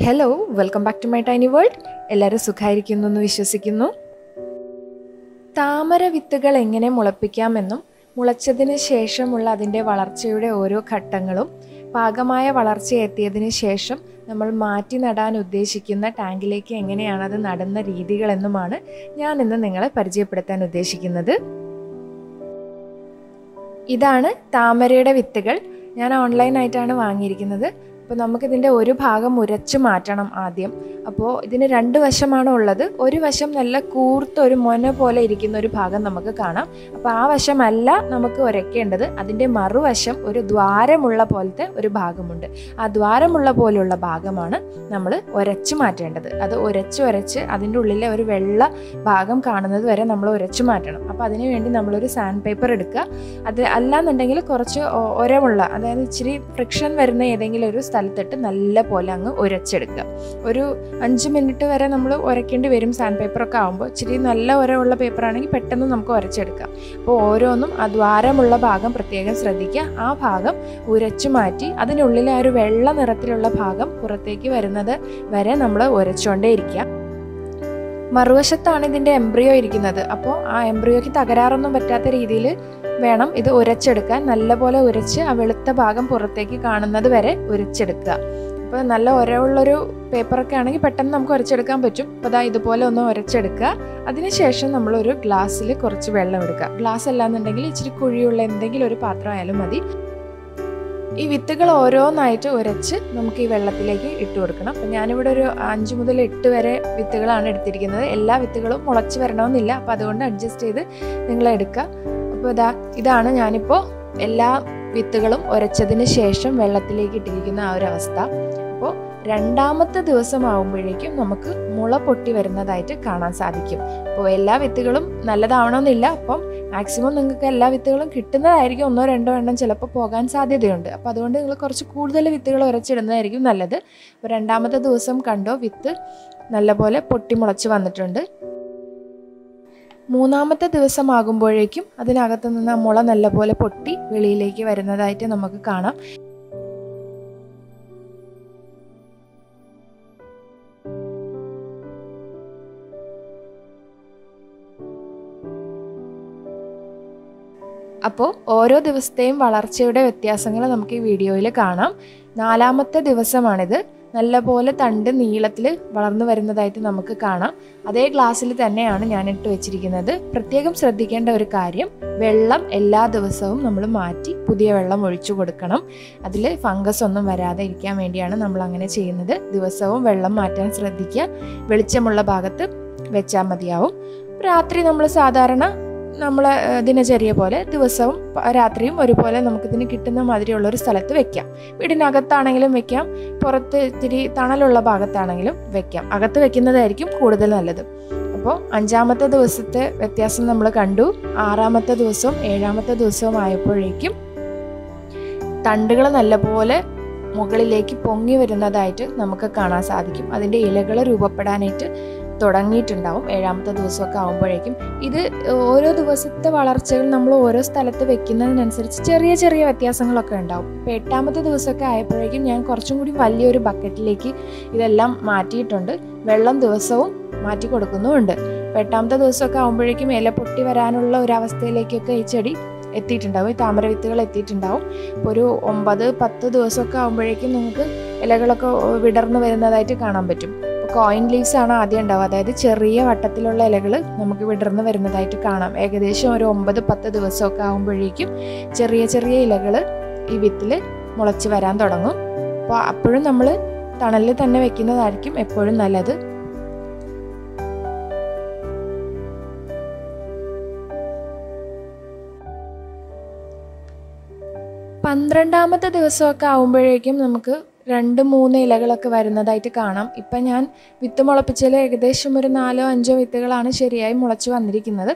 Hello welcome back to my tiny world. എല്ലാവരും സുഖമായിരിക്കുന്നു എന്ന് വിശ്വസിക്കുന്നു. താമര വിത്തുകൾ എങ്ങനെ മുളപ്പിക്കാമെന്നും മുളച്ചതിന് ശേഷമുള്ള അതിൻ്റെ വളർച്ചയുടെ ഓരോ ഘട്ടങ്ങളും പാകമായ വളർച്ച എത്തിയതിന് ശേഷം നമ്മൾ മാറ്റി നടാൻ ഉദ്ദേശിക്കുന്ന ടാങ്കിലേക്ക് എങ്ങനെയാണ് അത് നടുന്ന രീതികളെന്നുമാണ് ഞാൻ ഇന്ന് നിങ്ങളെ പരിചയപ്പെടുത്താൻ ഉദ്ദേശിക്കുന്നത്. ഇതാണ് താമരയുടെ വിത്തുകൾ. ഞാൻ ഓൺലൈനായിട്ടാണ് വാങ്ങിയിരിക്കുന്നത്. അപ്പോൾ നമുക്കിതിൻ്റെ ഒരു ഭാഗം ഉരച്ച് മാറ്റണം ആദ്യം. അപ്പോൾ ഇതിന് രണ്ട് വശമാണ് ഉള്ളത്. ഒരു വശം നല്ല കൂർത്ത ഒരു മൊന പോലെ ഇരിക്കുന്ന ഒരു ഭാഗം നമുക്ക് കാണാം. അപ്പോൾ ആ വശമല്ല നമുക്ക് ഉരയ്ക്കേണ്ടത്. അതിൻ്റെ മറുവശം ഒരു ദ്വാരമുള്ള പോലത്തെ ഒരു ഭാഗമുണ്ട്. ആ ദ്വാരമുള്ള പോലുള്ള ഭാഗമാണ് നമ്മൾ ഉരച്ച് മാറ്റേണ്ടത്. അത് ഉരച്ച് അതിൻ്റെ ഉള്ളിലെ ഒരു വെള്ള ഭാഗം കാണുന്നത് വരെ നമ്മൾ ഉരച്ച് മാറ്റണം. അപ്പോൾ അതിനു വേണ്ടി നമ്മളൊരു സാൻഡ് പേപ്പർ എടുക്കുക. അത് അല്ലാന്നുണ്ടെങ്കിൽ കുറച്ച് ഉരമുള്ള, അതായത് ഇച്ചിരി ഫ്രിക്ഷൻ വരുന്ന ഏതെങ്കിലും ഒരു സ്ഥലത്തിട്ട് നല്ല പോലെ അങ്ങ് ഉരച്ചെടുക്കുക. ഒരു 5 മിനിറ്റ് വരെ നമ്മൾ ഉരയ്ക്കേണ്ടി വരും. സാൻഡ് പേപ്പറൊക്കെ ആകുമ്പോൾ ഇച്ചിരി നല്ല ഉരമുള്ള പേപ്പറാണെങ്കിൽ പെട്ടെന്ന് നമുക്ക് ഉരച്ചെടുക്കാം. അപ്പോൾ ഓരോന്നും ആ ദ്വാരമുള്ള ഭാഗം പ്രത്യേകം ശ്രദ്ധിക്കുക. ആ ഭാഗം ഉരച്ചു മാറ്റി അതിനുള്ളിലെ ആ ഒരു വെള്ള നിറത്തിലുള്ള ഭാഗം പുറത്തേക്ക് വരുന്നത് വരെ നമ്മൾ ഉരച്ചുകൊണ്ടേ ഇരിക്കുക. മറുവശത്താണ് ഇതിൻ്റെ എംബ്രിയോ ഇരിക്കുന്നത്. അപ്പോൾ ആ എംബ്രിയോയ്ക്ക് തകരാറൊന്നും പറ്റാത്ത രീതിയിൽ വേണം ഇത് ഉരച്ചെടുക്കാൻ. നല്ലപോലെ ഉരച്ച് ആ വെളുത്ത ഭാഗം പുറത്തേക്ക് കാണുന്നത് വരെ ഉരച്ചെടുക്കുക. അപ്പോൾ നല്ല ഉരവുള്ളൊരു പേപ്പറൊക്കെ ആണെങ്കിൽ പെട്ടെന്ന് നമുക്ക് ഉരച്ചെടുക്കാൻ പറ്റും. അപ്പോൾ അതാ ഇതുപോലെ ഒന്ന് ഉരച്ചെടുക്കുക. അതിനുശേഷം നമ്മളൊരു ഗ്ലാസ്സിൽ കുറച്ച് വെള്ളം എടുക്കുക. ഗ്ലാസ് അല്ലാന്നുണ്ടെങ്കിൽ ഇച്ചിരി കുഴിയുള്ള എന്തെങ്കിലും ഒരു പാത്രം ആയാലും മതി. ഈ വിത്തുകൾ ഓരോന്നായിട്ട് ഉരച്ച് നമുക്ക് ഈ വെള്ളത്തിലേക്ക് ഇട്ട് കൊടുക്കണം. അപ്പം ഞാനിവിടെ ഒരു 5 മുതൽ 8 വരെ വിത്തുകളാണ് എടുത്തിരിക്കുന്നത്. എല്ലാ വിത്തുകളും മുളച്ച് വരണമെന്നില്ല. അപ്പോൾ അതുകൊണ്ട് അഡ്ജസ്റ്റ് ചെയ്ത് നിങ്ങൾ എടുക്കുക. അപ്പോൾ ഇതാണ് ഞാനിപ്പോൾ എല്ലാ വിത്തുകളും ഉരച്ചതിന് ശേഷം വെള്ളത്തിലേക്ക് ഇട്ടിരിക്കുന്ന ആ ഒരു അവസ്ഥ. അപ്പോൾ രണ്ടാമത്തെ ദിവസം ആകുമ്പോഴേക്കും നമുക്ക് മുള പൊട്ടി വരുന്നതായിട്ട് കാണാൻ സാധിക്കും. അപ്പോൾ എല്ലാ വിത്തുകളും നല്ലതാവണമെന്നില്ല. അപ്പം മാക്സിമം നിങ്ങൾക്ക് എല്ലാ വിത്തുകളും കിട്ടുന്നതായിരിക്കും. 1-2 എണ്ണം ചിലപ്പോൾ പോകാൻ സാധ്യതയുണ്ട്. അപ്പോൾ അതുകൊണ്ട് നിങ്ങൾ കുറച്ച് കൂടുതൽ വിത്തുകൾ ഉരച്ചിടുന്നതായിരിക്കും നല്ലത്. അപ്പോൾ രണ്ടാമത്തെ ദിവസം കണ്ടോ വിത്ത് നല്ലപോലെ പൊട്ടി മുളച്ച് വന്നിട്ടുണ്ട്. മൂന്നാമത്തെ ദിവസം ആകുമ്പോഴേക്കും അതിനകത്ത് നിന്ന് മുള നല്ലപോലെ പൊട്ടി വെളിയിലേക്ക് വരുന്നതായിട്ട് നമുക്ക് കാണാം. അപ്പോൾ ഓരോ ദിവസത്തെയും വളർച്ചയുടെ വ്യത്യാസങ്ങൾ നമുക്ക് ഈ വീഡിയോയിൽ കാണാം. 4-മത്തെ ദിവസമാണിത്. നല്ലപോലെ തണ്ട് നീളത്തിൽ വളർന്നു വരുന്നതായിട്ട് നമുക്ക് കാണാം. അതേ ഗ്ലാസ്സിൽ തന്നെയാണ് ഞാൻ ഇട്ട് വെച്ചിരിക്കുന്നത്. പ്രത്യേകം ശ്രദ്ധിക്കേണ്ട ഒരു കാര്യം, വെള്ളം എല്ലാ ദിവസവും നമ്മൾ മാറ്റി പുതിയ വെള്ളം ഒഴിച്ചു കൊടുക്കണം. അതിൽ ഫംഗസ് ഒന്നും വരാതെ ഇരിക്കാൻ വേണ്ടിയാണ് നമ്മൾ അങ്ങനെ ചെയ്യുന്നത്. ദിവസവും വെള്ളം മാറ്റാൻ ശ്രദ്ധിക്കുക. വെളിച്ചമുള്ള ഭാഗത്ത് വെച്ചാൽ മതിയാവും. രാത്രി നമ്മൾ സാധാരണ നമ്മൾ ദിനചര്യ പോലെ ദിവസവും രാത്രിയും ഒരുപോലെ നമുക്കിതിന് കിട്ടുന്ന മാതിരിയുള്ളൊരു സ്ഥലത്ത് വെക്കാം. വീടിനകത്താണെങ്കിലും വെക്കാം, പുറത്ത് ഇത്തിരി തണലുള്ള ഭാഗത്താണെങ്കിലും വെക്കാം. അകത്ത് വെക്കുന്നതായിരിക്കും കൂടുതൽ നല്ലത്. അപ്പോൾ 5-മത്തെ ദിവസത്തെ വ്യത്യാസം നമ്മൾ കണ്ടു. 6-മത്തെ ദിവസവും 7-മത്തെ ദിവസവും ആയപ്പോഴേക്കും തണ്ടുകൾ നല്ലപോലെ മുകളിലേക്ക് പൊങ്ങി വരുന്നതായിട്ട് നമുക്ക് കാണാൻ സാധിക്കും. അതിൻ്റെ ഇലകൾ രൂപപ്പെടാനായിട്ട് തുടങ്ങിയിട്ടുണ്ടാവും 7-മത്തെ ദിവസമൊക്കെ ആകുമ്പോഴേക്കും. ഇത് ഓരോ ദിവസത്തെ വളർച്ചകൾ നമ്മൾ ഓരോ സ്ഥലത്ത് വെക്കുന്നതിനനുസരിച്ച് ചെറിയ ചെറിയ വ്യത്യാസങ്ങളൊക്കെ ഉണ്ടാവും. ഇപ്പോൾ 8-മത്തെ ദിവസമൊക്കെ ആയപ്പോഴേക്കും ഞാൻ കുറച്ചും കൂടി വലിയൊരു ബക്കറ്റിലേക്ക് ഇതെല്ലാം മാറ്റിയിട്ടുണ്ട്. വെള്ളം ദിവസവും മാറ്റി കൊടുക്കുന്നുമുണ്ട്. 8-മത്തെ ദിവസമൊക്കെ ആകുമ്പോഴേക്കും ഇല പൊട്ടി വരാനുള്ള ഒരു അവസ്ഥയിലേക്കൊക്കെ ഈ ചെടി എത്തിയിട്ടുണ്ടാവും. ഈ താമര വിത്തുകൾ എത്തിയിട്ടുണ്ടാവും. ഇപ്പോൾ ഒരു 9-10 ദിവസമൊക്കെ ആകുമ്പോഴേക്കും നിങ്ങൾക്ക് ഇലകളൊക്കെ വിടർന്നു വരുന്നതായിട്ട് കാണാൻ പറ്റും. കോയിൻ ലീവ്സ് ആണ് ആദ്യം ഉണ്ടാവുക. അതായത് ചെറിയ വട്ടത്തിലുള്ള ഇലകൾ നമുക്ക് വിടർന്ന് വരുന്നതായിട്ട് കാണാം. ഏകദേശം ഒരു 9-10 ദിവസമൊക്കെ ആകുമ്പോഴേക്കും ചെറിയ ചെറിയ ഇലകൾ ഈ വിത്തിൽ മുളച്ച് വരാൻ തുടങ്ങും. അപ്പോൾ അപ്പോഴും നമ്മൾ തണലിൽ തന്നെ വെക്കുന്നതായിരിക്കും എപ്പോഴും നല്ലത്. പന്ത്രണ്ടാമത്തെ ദിവസമൊക്കെ ആകുമ്പോഴേക്കും നമുക്ക് 2-3 ഇലകളൊക്കെ വരുന്നതായിട്ട് കാണാം. ഇപ്പം ഞാൻ വിത്ത് മുളപ്പിച്ചതിൽ ഏകദേശം ഒരു 4-5 വിത്തുകളാണ് ശരിയായി മുളച്ച് വന്നിരിക്കുന്നത്.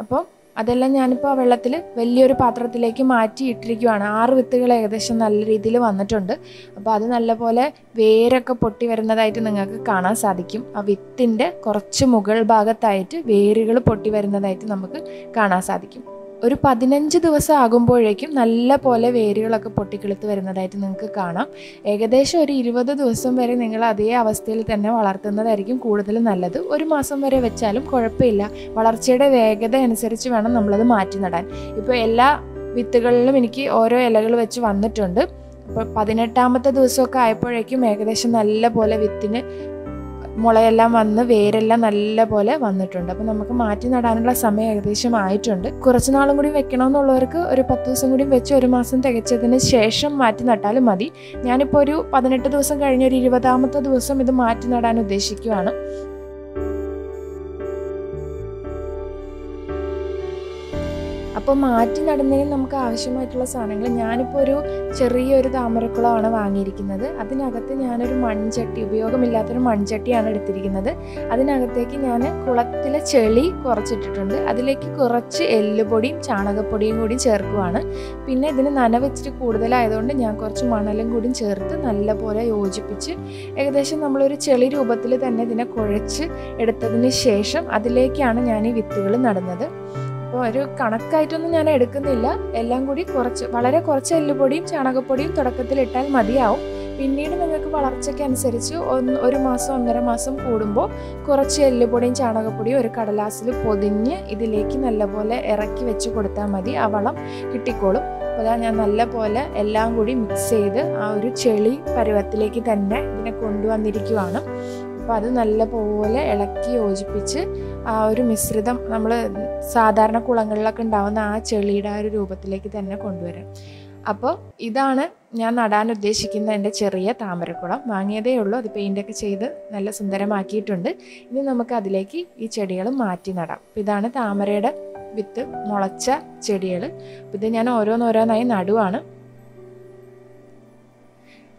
അപ്പോൾ അതെല്ലാം ഞാനിപ്പോൾ ആ വെള്ളത്തിൽ വലിയൊരു പാത്രത്തിലേക്ക് മാറ്റി ഇട്ടിരിക്കുകയാണ്. 6 വിത്തുകൾ ഏകദേശം നല്ല രീതിയിൽ വന്നിട്ടുണ്ട്. അപ്പോൾ അത് നല്ലപോലെ വേരൊക്കെ പൊട്ടി വരുന്നതായിട്ട് നിങ്ങൾക്ക് കാണാൻ സാധിക്കും. ആ വിത്തിൻ്റെ കുറച്ച് മുകൾ ഭാഗത്തായിട്ട് വേരുകൾ പൊട്ടി വരുന്നതായിട്ട് നമുക്ക് കാണാൻ സാധിക്കും. ഒരു 15 ദിവസം ആകുമ്പോഴേക്കും നല്ല പോലെ വേരുകളൊക്കെ പൊട്ടിക്കിളുത്ത് വരുന്നതായിട്ട് നിങ്ങൾക്ക് കാണാം. ഏകദേശം ഒരു 20 ദിവസം വരെ നിങ്ങൾ അതേ അവസ്ഥയിൽ തന്നെ വളർത്തുന്നതായിരിക്കും കൂടുതൽ നല്ലത്. ഒരു മാസം വരെ വെച്ചാലും കുഴപ്പമില്ല. വളർച്ചയുടെ വേഗത അനുസരിച്ച് വേണം നമ്മളത് മാറ്റി നടാൻ. ഇപ്പോൾ എല്ലാ വിത്തുകളിലും എനിക്ക് ഓരോ ഇലകൾ വെച്ച് വന്നിട്ടുണ്ട്. അപ്പോൾ 18ാമത്തെ ദിവസമൊക്കെ ആയപ്പോഴേക്കും ഏകദേശം നല്ല പോലെ വിത്തിന് മുളയെല്ലാം വന്ന് വേരെല്ലാം നല്ല പോലെ വന്നിട്ടുണ്ട്. അപ്പോൾ നമുക്ക് മാറ്റി നടാനുള്ള സമയം ഏകദേശം ആയിട്ടുണ്ട്. കുറച്ച് നാളും കൂടി വെക്കണമെന്നുള്ളവർക്ക് ഒരു 10 ദിവസം കൂടി വെച്ച് ഒരു മാസം തികച്ചതിന് ശേഷം മാറ്റി നട്ടാലും മതി. ഞാനിപ്പോൾ ഒരു 18 ദിവസം കഴിഞ്ഞ് ഒരു 20ാമത്തെ ദിവസം ഇത് മാറ്റി നടാൻ ഉദ്ദേശിക്കുകയാണ്. അപ്പോൾ മാറ്റി നടുന്നതിന് നമുക്ക് ആവശ്യമായിട്ടുള്ള സാധനങ്ങൾ, ഞാനിപ്പോൾ ഒരു ചെറിയൊരു താമരക്കുളമാണ് വാങ്ങിയിരിക്കുന്നത്. അതിനകത്ത് ഞാനൊരു മൺചട്ടി, ഉപയോഗമില്ലാത്തൊരു മൺചട്ടിയാണ് എടുത്തിരിക്കുന്നത്. അതിനകത്തേക്ക് ഞാൻ കുളത്തിലെ ചെളി കുറച്ചിട്ടിട്ടുണ്ട്. അതിലേക്ക് കുറച്ച് എല്ലുപൊടിയും ചാണകപ്പൊടിയും കൂടി ചേർക്കുവാണ്. പിന്നെ ഇതിന് നനവെച്ചിട്ട് കൂടുതലായതുകൊണ്ട് ഞാൻ കുറച്ച് മണലും കൂടി ചേർത്ത് നല്ലപോലെ യോജിപ്പിച്ച് ഏകദേശം നമ്മളൊരു ചെളി രൂപത്തിൽ തന്നെ ഇതിനെ കുഴച്ച് എടുത്തതിന് ശേഷം അതിലേക്കാണ് ഞാൻ ഈ വിത്തുകൾ നടുന്നത്. അപ്പോൾ ഒരു കണക്കായിട്ടൊന്നും ഞാൻ എടുക്കുന്നില്ല. എല്ലാം കൂടി വളരെ കുറച്ച് എല്ലുപൊടിയും ചാണകപ്പൊടിയും തുടക്കത്തിൽ ഇട്ടാൽ മതിയാവും. പിന്നീട് നിങ്ങൾക്ക് വളർച്ചയ്ക്കനുസരിച്ച് ഒരു മാസം 1.5 മാസം കൂടുമ്പോൾ കുറച്ച് എല്ലുപൊടിയും ചാണകപ്പൊടിയും ഒരു കടലാസിൽ പൊതിഞ്ഞ് ഇതിലേക്ക് നല്ലപോലെ ഇറക്കി വെച്ച് കൊടുത്താൽ മതി. ആ വളം കിട്ടിക്കോളും. അപ്പോൾ ഞാൻ നല്ലപോലെ എല്ലാം കൂടി മിക്സ് ചെയ്ത് ആ ഒരു ചെളി പരുവത്തിലേക്ക് തന്നെ ഇതിനെ കൊണ്ടുവന്നിരിക്കുവാണ്. അപ്പോൾ അത് നല്ലപോലെ ഇളക്കി യോജിപ്പിച്ച് ആ ഒരു മിശ്രിതം നമ്മൾ സാധാരണ കുളങ്ങളിലൊക്കെ ഉണ്ടാകുന്ന ആ ചെളിയുടെ ആ ഒരു രൂപത്തിലേക്ക് തന്നെ കൊണ്ടുവരാം. അപ്പോൾ ഇതാണ് ഞാൻ നടാൻ ഉദ്ദേശിക്കുന്ന എൻ്റെ ചെറിയ താമരക്കുളം. വാങ്ങിയതേ ഉള്ളൂ. അത് പെയിൻ്റൊക്കെ ചെയ്ത് നല്ല സുന്ദരമാക്കിയിട്ടുണ്ട്. ഇനി നമുക്ക് അതിലേക്ക് ഈ ചെടികൾ മാറ്റി നടാം. അപ്പോൾ ഇതാണ് താമരയുടെ വിത്ത് മുളച്ച ചെടികൾ. അപ്പോൾ ഇത് ഞാൻ ഓരോന്നോരോന്നായി നടുവാണ്.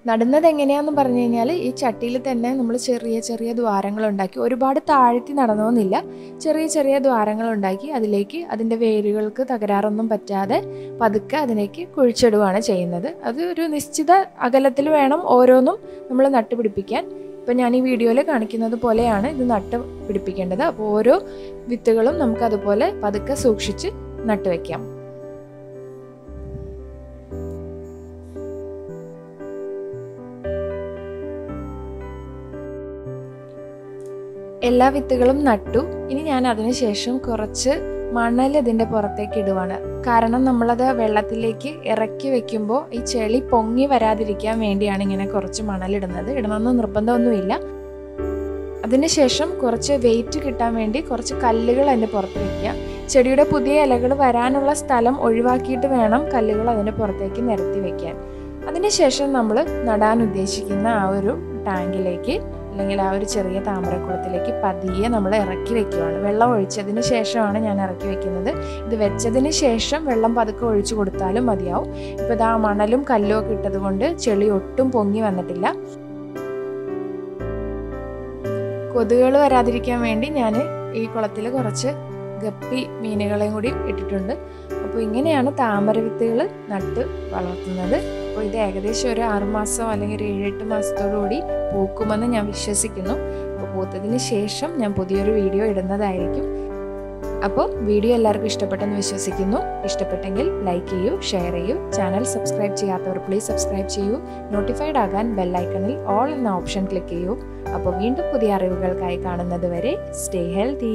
നടുന്നത് എങ്ങനെയാണെന്ന് പറഞ്ഞു കഴിഞ്ഞാൽ ഈ ചട്ടിയിൽ തന്നെ നമ്മൾ ചെറിയ ചെറിയ ദ്വാരങ്ങളുണ്ടാക്കി, ഒരുപാട് താഴ്ത്തി നടണമെന്നില്ല, ചെറിയ ചെറിയ ദ്വാരങ്ങളുണ്ടാക്കി അതിലേക്ക് അതിൻ്റെ വേരുകൾക്ക് തകരാറൊന്നും പറ്റാതെ പതുക്കെ അതിലേക്ക് കുഴിച്ചിടുകയാണ് ചെയ്യുന്നത്. അത് ഒരു നിശ്ചിത അകലത്തിൽ വേണം ഓരോന്നും നമ്മൾ നട്ടുപിടിപ്പിക്കാൻ. ഇപ്പം ഞാൻ ഈ വീഡിയോയിൽ കാണിക്കുന്നത് പോലെയാണ് ഇത് നട്ട് പിടിപ്പിക്കേണ്ടത്. അപ്പോൾ ഓരോ വിത്തുകളും നമുക്കതുപോലെ പതുക്കെ സൂക്ഷിച്ച് നട്ടുവെക്കാം. എല്ലാ വിത്തുകളും നട്ടു. ഇനി ഞാൻ അതിനുശേഷം കുറച്ച് മണൽ ഇതിൻ്റെ പുറത്തേക്ക് ഇടുവാണ്. കാരണം നമ്മളത് വെള്ളത്തിലേക്ക് ഇറക്കി വെക്കുമ്പോൾ ഈ ചെളി പൊങ്ങി വരാതിരിക്കാൻ വേണ്ടിയാണ് ഇങ്ങനെ കുറച്ച് മണലിടുന്നത്. ഇടണമെന്ന് നിർബന്ധമൊന്നുമില്ല. അതിനുശേഷം കുറച്ച് വെയിറ്റ് കിട്ടാൻ വേണ്ടി കുറച്ച് കല്ലുകൾ അതിൻ്റെ പുറത്ത് വയ്ക്കുക. ചെടിയുടെ പുതിയ ഇലകൾ വരാനുള്ള സ്ഥലം ഒഴിവാക്കിയിട്ട് വേണം കല്ലുകൾ അതിൻ്റെ പുറത്തേക്ക് നിരത്തി വയ്ക്കാൻ. അതിനുശേഷം നമ്മൾ നടാൻ ഉദ്ദേശിക്കുന്ന ആ ഒരു ടാങ്കിലേക്ക് അല്ലെങ്കിൽ ആ ഒരു ചെറിയ താമരക്കുളത്തിലേക്ക് പതിയെ നമ്മൾ ഇറക്കി വെക്കുകയാണ്. വെള്ളം ഒഴിച്ചതിന് ശേഷമാണ് ഞാൻ ഇറക്കി വെക്കുന്നത്. ഇത് വെച്ചതിന് ശേഷം വെള്ളം പതുക്കെ ഒഴിച്ചു കൊടുത്താലും മതിയാവും. ഇപ്പോൾ ഇതാ മണലും കല്ലും ഒക്കെ ഇട്ടത് കൊണ്ട് ചെളി ഒട്ടും പൊങ്ങി വന്നിട്ടില്ല. കൊതുകുകൾ വരാതിരിക്കാൻ വേണ്ടി ഞാൻ ഈ കുളത്തിൽ കുറച്ച് ഗപ്പി മീനുകളെയും കൂടി ഇട്ടിട്ടുണ്ട്. അപ്പോൾ ഇങ്ങനെയാണ് താമര വിത്തുകൾ നട്ട് വളർത്തുന്നത്. അപ്പോൾ ഇത് ഏകദേശം ഒരു 6 മാസം അല്ലെങ്കിൽ ഒരു 7-8 മാസത്തോടുകൂടി പൂക്കുമെന്ന് ഞാൻ വിശ്വസിക്കുന്നു. അപ്പോൾ പൂത്തതിന് ശേഷം ഞാൻ പുതിയൊരു വീഡിയോ ഇടുന്നതായിരിക്കും. അപ്പോൾ വീഡിയോ എല്ലാവർക്കും ഇഷ്ടപ്പെട്ടെന്ന് വിശ്വസിക്കുന്നു. ഇഷ്ടപ്പെട്ടെങ്കിൽ ലൈക്ക് ചെയ്യൂ, ഷെയർ ചെയ്യൂ. ചാനൽ സബ്സ്ക്രൈബ് ചെയ്യാത്തവർ പ്ലീസ് സബ്സ്ക്രൈബ് ചെയ്യൂ. നോട്ടിഫൈഡ് ആകാൻ ബെല്ലൈക്കണിൽ ഓൾ എന്ന ഓപ്ഷൻ ക്ലിക്ക് ചെയ്യൂ. അപ്പോൾ വീണ്ടും പുതിയ അറിവുകൾക്കായി കാണുന്നത് വരെ സ്റ്റേ ഹെൽത്തി.